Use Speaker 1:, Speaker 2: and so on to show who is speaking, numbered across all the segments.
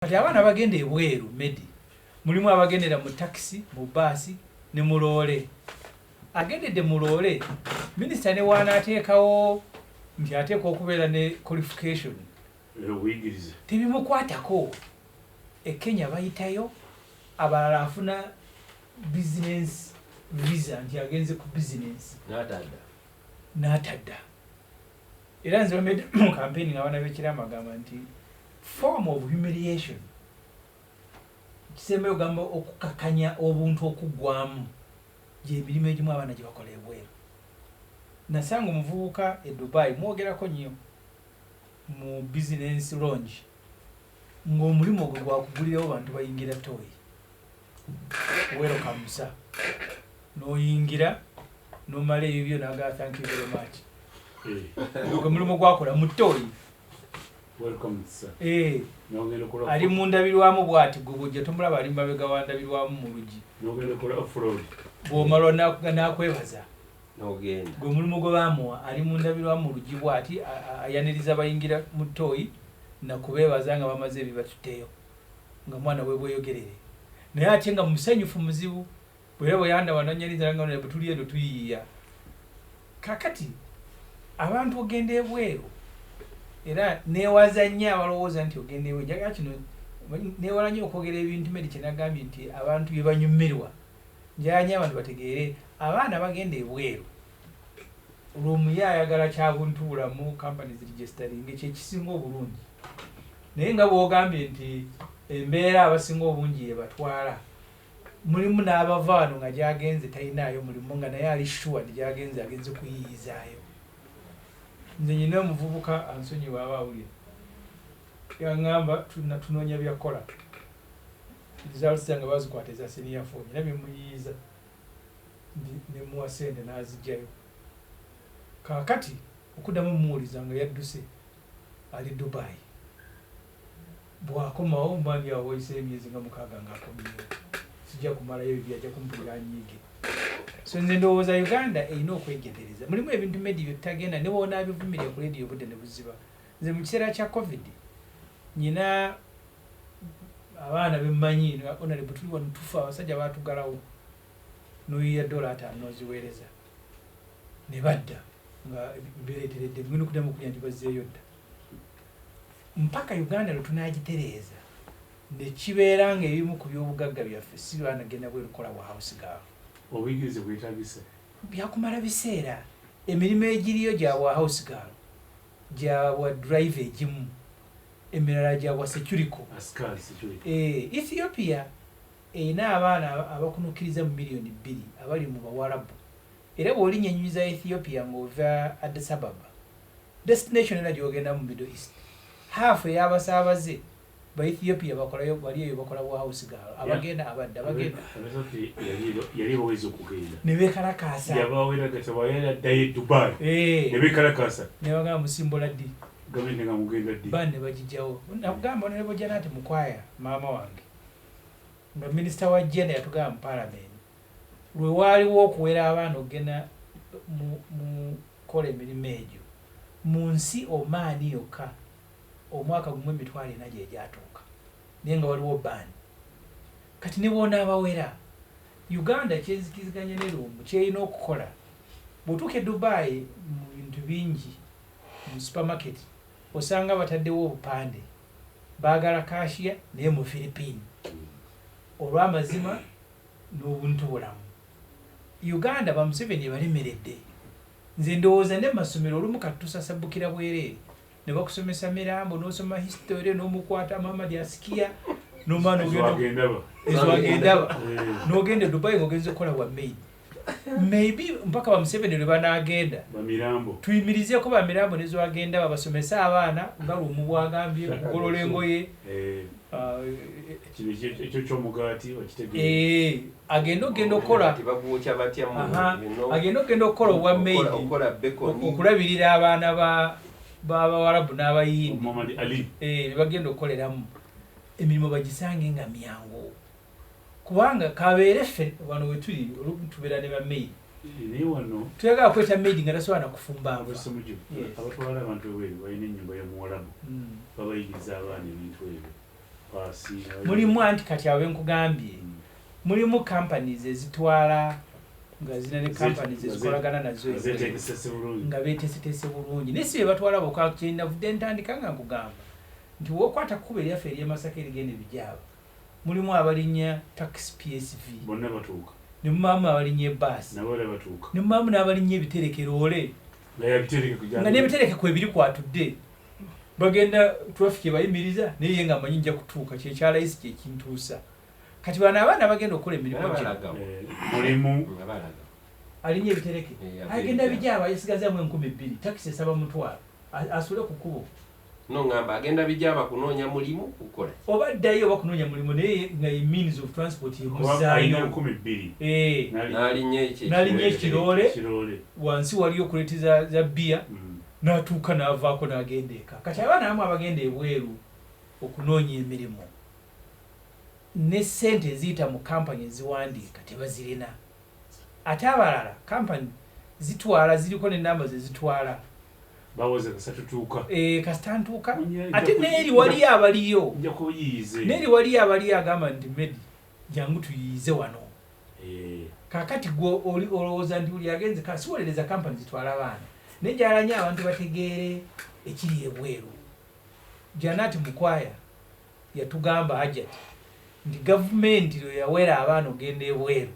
Speaker 1: Kati abaana bagenda ebweru medi mulimu abagendera mu taxi mu basi ne mu loole agendedde mu loole minisita ne waanaateekawo nti ateeka okubeera ne qualification tebimukwatako Kenya bayitayo abalala afuna business visa nti agenze ku business n'atadda era nze bamedde mu campaign abaana b'ekiraama agamba nti form of humiliation kisembeyo gamba okukakanya obuntu okuggwamu gy'emirimu egimu abaana gye bakola ebweru. Nasanga omuvubuka e Dubai mwogerako nnyo mu business lounge ng'omulimu ogwo gwakugulirawo bantu bayingira toyi welcome sir n'oyingira n'omala ebyo n'agamba thank you very much ogwo mulimu gwakola mu toyi.
Speaker 2: Welcome sir.
Speaker 1: Ali mundabirwamu bwati gwe bw'ojja tomulaba ali mabega wandabirwamu mu lugi.
Speaker 2: N'ogenda kola off-road.
Speaker 1: Bw'omala n'akwebaza.
Speaker 2: N'ogenda.
Speaker 1: Gwe mulimu gwe bamuwa ali mundabirwamu mu lugi bwati ayaniriza bayingira mu toyi na kubeebaza nga bamaze ebibatutteyo nga mwana we bweyogerere. Naye ate nga musanyufu muzibu bwera bwe yanda wananyiriza nga bwe tuli eno tuyiiya. Kakati abantu ogenda ebweru era newaza nnyo abalowooza nti ogenda ewe njaga kino newala nnyo okwogera ebintu medi kyenagambye nti abantu bye banyumirwa njaga nnyo abantu bategeere abaana bagenda ebweru olw'omuye ayagala kyabuntuulamu companies registering kyekisinga obulungi naye nga bw'ogambye nti embeera abasinga obungi yebatwala mulimu n'abavaano nga gyagenze talinaayo mulimu nga naye ali sure nti gyagenze agenze kuyiyizaayo. Nze nyina omuvubuka ansonyiwa aba awulira yaŋŋamba tunoonya byakola results zange bazikwata eza senior form era byemuyiiza ne muwa ssente n'azigyayo. Kaakati okuddamu mumuwuliza nga yadduse ali Dubai bw'akomawo mbandi awo wayise emyezi nga 6 ng'akomyewo sijja kumalayo ebyo ajja kumpulira anyiige. So nze ndowooza Uganda erina okwegendereza mulimu ebintu medi bye tutagenda ne bw'onaabivumirira ku leediyo budde ne buziba. Nze mu kiseera kya covid nyina abaana bemmanyi onale bwe tuli wano tufa abasajja baatugalawo n'oyiya $5 n'oziweereza ne badda nga mbereeteredde ngenda okuddamu okulya nti bazzeeyo dda mpaka Uganda lwe tunaagitereeza ne kibeera ng'ebimu ku by'obugagga byaffe si baanagenda bwerukola bwa house girl.
Speaker 2: Obuyigirize bwetaagisa
Speaker 1: byakumala biseera emirimu egiriyo gya bwa house girl gya bwa drive egimu emirala gya bwa security. Ethiopia erina abaana abakunukiriza mu miliyoni 2 abali mu Bawarabu era bw'olinyanyuliza Ethiopia ng'ova Addis Ababa destination era gy'ogenda mu Middle East half ey'abasaabaze ba Ethiopia bakolayo baliyo bakola bwa house girl abagenda abadda bagenda
Speaker 2: yali baweze okugenda
Speaker 1: ne bekalakaasa
Speaker 2: yabawera gatabawera ddayo Dubai ne bekalakaasa
Speaker 1: ne bagamba musimbola ddi
Speaker 2: gavumenti nga mugenda ddi
Speaker 1: bane bagijjawo nakugamba ne bojja nati mukwaya maama wange nga minisita wa Jena yatugamba mu parliament lwe waaliwo okuwera abaana ogenda mu kola emirimu egyo mu nsi Omaani yokka omwaka gumu 40 gye gyatuuka naye nga waliwo bani. Kati ne bw'onaabawera Uganda kyezikiziganya ne Lumbu kyerina okukola bw'otuuka e Dubai mu bintu bingi mu supermarket osanga bataddewo obupande baagala kashiya naye mu Philippine olw'amazima n'obuntubulamu. Uganda ba Museveni balemeredde. Nze ndowooza ne masomero olumu katusasabbukira bwereere ne bakusomesa Mirambo n'osoma history n'omukwata Muhammad asikia n'omwana ogenda n'ogenda Dubai ng'ogenze okukola bwa maid maybe mpaka ba Museveni lwe banaagenda
Speaker 2: Bamirambo
Speaker 1: tuyimirizeeko Bamirambo ne zagenda babasomesa abaana nga lumu bwagambye kugolola engoye
Speaker 2: ekyo ky'omugaati okitegeera
Speaker 1: agenda okugenda okukola agenda okugenda okukola obwa maid okulabirira abaana b'Abawarabu n'Abayindi ne bagenda okukoleramu emirimu bagisange nga myangu kubanga kabeere ffe wano we tuli tubeera ne ba maid tuyagala kweta maid nga tasobola nakufumba
Speaker 2: abatwala abantu ebweru balina ennyumba y'omuwalabu babayigiriza abaana ebintu ebyo
Speaker 1: mulimu anti kati awe nkugambye mulimu companies ezitwala nga zina ne companies ezikolagana nazo nga beeteesetese bulungi naye si be batwala bokka kyenavudde ntandika nga nkugamba nti wokwata kkuba eryaffe ery'emasaka erigenda ebijaaba mulimu abalinya taxi PSV
Speaker 2: bonna batuuka
Speaker 1: ne mumaamu abalinya ebbaasi ne mumaamu n'abalinya ebiterekeroole nga n'ebitereke kwebiri kwatudde bagenda traffic ebayimiriza naye ye nga amanyi nja kutuuka kyekyalayisi kyekintuusa kati bano abaana bagenda okukola emirimu
Speaker 2: mulimu
Speaker 1: alinya ebitereke agenda bijaaba yesigazamu 2,000 takisi esaba mutwalo asule ku kkubo
Speaker 3: no ngamba agenda bijaaba kunoonya mulimu kukola
Speaker 1: oba addayo oba kunoonya mulimu naye nga means of transport emuzaayo
Speaker 2: 2,000
Speaker 1: n'alinya ekiroole wansi waliyo kuleti za bbiya n'atuuka n'avaako n'agenda eka kati abaana abamu abagenda ebweru okunoonya emirimu ne ssente eziyita mu kampani eziwandiika tebazirina ate abalala kampani zitwala ziriko n'ennamba zezitwala
Speaker 2: bawoze kasatutuuka
Speaker 1: kasita ntuuka ate neeri wali abaliyo neeri wali abaliyo agamba nti medi jangu tuyiize wano kakati gwe olowooza nti uli agenze kasiwolereza kampani zitwala abaana naye gyalanye abantu bategeere ekiri ebweru Janati Mukwaya yatugamba hajati nti gavumenti lwe yaweera abaana ogenda ebweru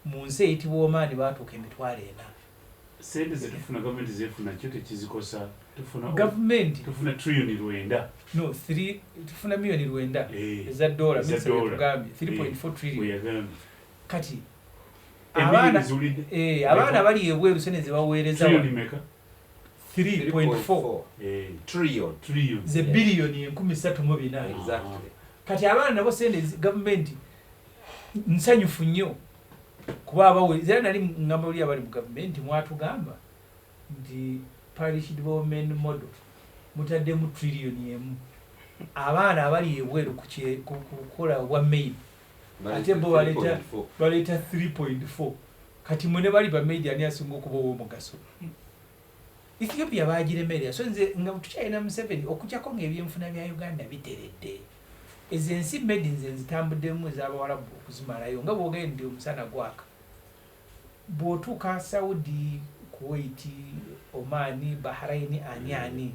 Speaker 1: mu nsi eyitibwa Omaani baatuuka emitwalo 4
Speaker 2: sente zetufuna gavumenti zefuna kyo tekizikosa
Speaker 1: tufuna
Speaker 2: trillion 9
Speaker 1: no 3 tufuna million 9 eza dola tugambye 3.4 trillion kati abaana bali ebweru sente ze baweereza 3.4
Speaker 3: trillion
Speaker 1: ze billion 13.4
Speaker 3: exactly
Speaker 1: kati abaana nabo sente gavumenti nsanyufu nnyo kuba abaweereza nali ngamba oli abali mu gavumenti mwatugamba nti parish development model mutaddemu trillion 1 abaana abali ebweru kukola wa main ate bo baleta 3.4 kati mwene bali ba media ani asinga okuba ow'omugaso Ethiopia bagiremerera so nze nga tukyalina Museveni okukyako ng'ebyenfuna bya Uganda biteredde ezensi medi nze nzitambuddemu ez'abawalabu okuzimalayo nga bwogende omusana gwaka bw'otuuka Saudi, Kuwait, Oman, Bahrain, ani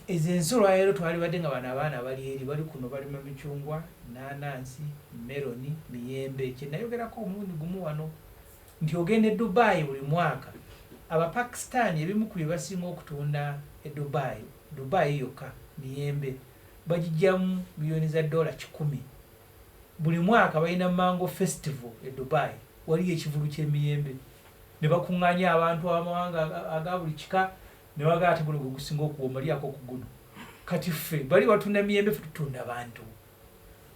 Speaker 1: ezensi olwaleero twalibadde nga bano abaana bali eri bali kuno balima micungwa, nanansi, meloni, miyembe kyenayogerako omulundi gumu wano nti ogenda e Dubai buli mwaka Abapakistan ebimu ku bye basinga okutunda e Dubai yokka miyembe bagijjamu milioni za $10 buli mwaka balina mango festival e Dubai waliyo ekivulu ky'emiyembe ne bakuŋŋaanya abantu ab'amawanga aga buli kika ne bagamba ati guno gwe gusinga okuwoma lyako ku guno kati ffe bali batunda miyembe ffe tutunda bantu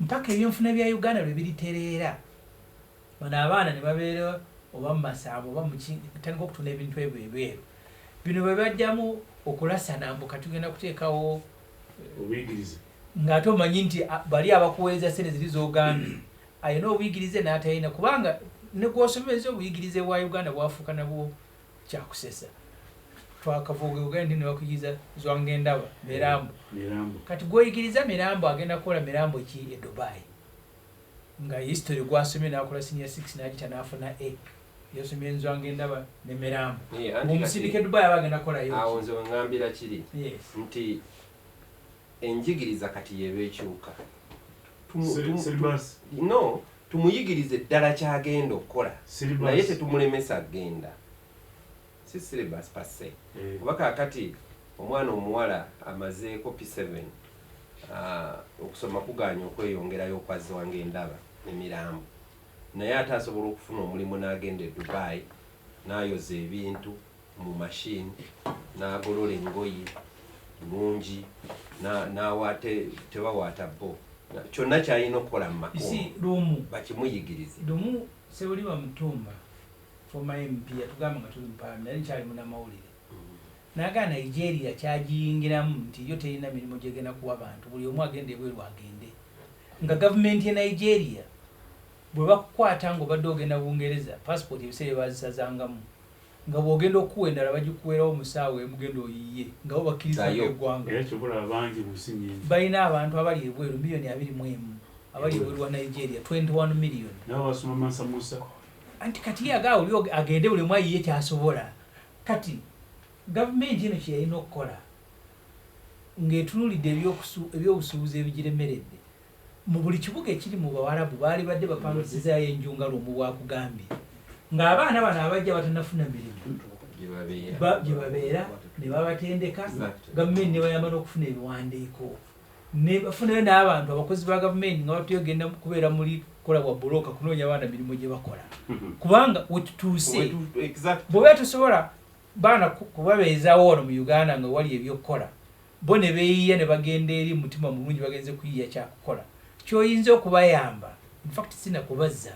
Speaker 1: mpaka ebyenfuna bya Uganda lwe biritereera bano abaana ne babeera oba mu Masabo oba mu kitandika okutunda ebintu ebyo ebweru bino bwe bajjamu okulasana mbuka tugenda kuteekawo
Speaker 2: obuyigirize
Speaker 1: ng'ate omanyi nti bali abakuweereza sente ziri z'ogambye ayina obuyigirize n'atayina kubanga ne gw'osomeza obuyigirize bwa Uganda bwafuuka nabwo kyakusesa twakavuga ogenda ne bakuyiriza Zwangendaba Mirambo kati gw'oyigiriza Mirambo agenda kukola Mirambo ki e Dubai nga history gwasomye n'akola senior 6 n'agita n'afuna A yasomye Zwangendaba ne Mirambo omusindika Dubai abagenda kolayo
Speaker 3: awo nze ngambira kiri nti enjigiriza kati yebekyuka no tumuyigirize eddala kyagenda okukola naye tetumulemesa agenda si syllabus passe kuba kaakati omwana omuwala amazeeko P7 okusoma kuganya okweyongerayo kwa Zwangendaba ne Mirambo naye ate asobola okufuna omulimu n'agenda e Dubai n'ayoza ebintu mu machine n'agolola engoye bulungi n'awaate tebawaata bo kyonna kyalina okukola mu makono bakimuyigirize
Speaker 1: lumu Sewuliwa Mutumba former MP yatugamba nga tuli mu Parliament nali kyali munnamawulire naga Nigeria kyagiyingiramu nti yo terina mirimu gyegenda kuwa bantu buli omu agende ebweru agende nga gavumenti ya Nigeria bwe bakukwata ng'obadde ogenda Bungereza passport ebiseera bazisazangamu nga bwogenda okuwendala bagikuweerawo musaawe mugenda oyiye nga bo bakkiriza eggwanga balina abantu abali ebweru miliyoni 21 abali ebweru wa Nigeria 21 million anti kati oli agende buli mwayiye kyasobola kati gavumenti eno kyeyalina okukola ng'etunulidde ebyobusuubuzi ebigiremeredde mu buli kibuga ekiri mu Bawarabu baali badde bapangisizayo enjungalo mu bwakugambye ng'abaana bano abajja batanafuna mirimu gye babeera ne babatendeka gavumenti ne bayamba n'okufuna ebiwandiiko ne bafunayo n'abantu abakozi ba gavumenti nga batuyogenda kubeera muli kukola bwa buloka kunoonya abaana mirimu gye bakola kubanga wetutuuse bw'oba tusobola baana kubabeezaawo wano mu Uganda nga wali ebyokukola bo ne beeyiya ne bagenda eri mutima mulungi bagenze kuyiya kyakukola kyoyinza okubayamba infact sinakubazza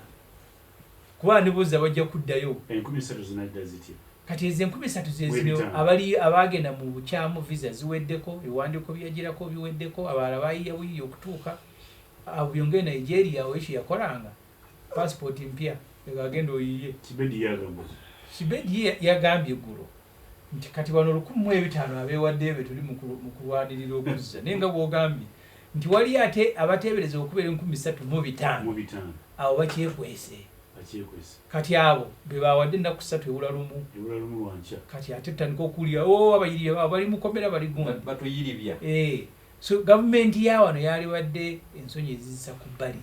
Speaker 1: kuba ndibuuza bajja kuddayo
Speaker 2: 13 zinadda zitya
Speaker 1: kati ezo 13 zezino abali abagenda mu bukyamu visa ziweddeko ebiwandiiko byagirako biweddeko abalala bayiya buyiya okutuuka byongere Nigeria oishi yakolanga passport mpya agenda oyiye Kibedi yagambye eggulo nti kati wano 1500 abeewadde ebe tuli mu kulwanirira okuzza naye nga bw'ogambye nti wali ate abateebereza okubeera 3500 abo bakyekwese kati abo be bawadde ennaku 3 ewula lumu
Speaker 2: wanca
Speaker 1: kati ate tutandika okuwulira abayiribya bali mukomera bali gundi
Speaker 3: batuyiribya
Speaker 1: so gavumenti ya wano yali wadde ensonyi ezizisa ku bbali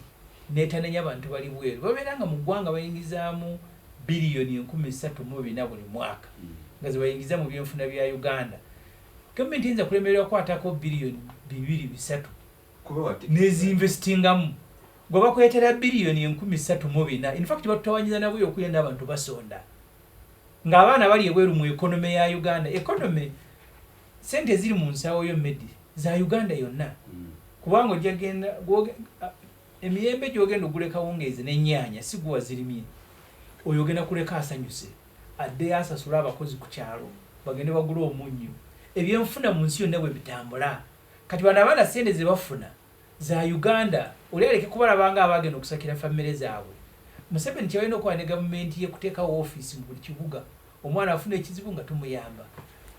Speaker 1: neetanenya abantu bali bweru babeera nga mu ggwanga bayingizaamu biliyoni 34 buli mwaka nga ze bayingiza mu byenfuna bya Uganda gavumenti yinza kulemererwa kwatako biliyoni 2-3 nezinvestingamu gwe bakwetera biliyoni 34 in fact batutawanyiza nabwe okuyenda abantu basonda ng'abaana bali ebweru mu economy ya Uganda economy sente ziri mu nsawo yo medi za Uganda yonna kubanga ojagenda emiyembe gyogenda oguleka wongeeze n'ennyaanya si gwe wazirimye oyo ogenda kuleka asanyuse adde asasula abakozi ku kyalo bagende bagula omunnyo ebyenfuna mu nsi yonna bwe bitambula kati bano abaana sente ze bafuna za Uganda oleleke kubalabanga abagenda okusakira famire zaabwe Museveni kyalina okuba ne gavumenti ye kuteekawo ofiisi mu buli kibuga omwana afuna ekizibu nga tumuyamba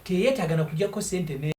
Speaker 1: teyeetaaga na kugyako sente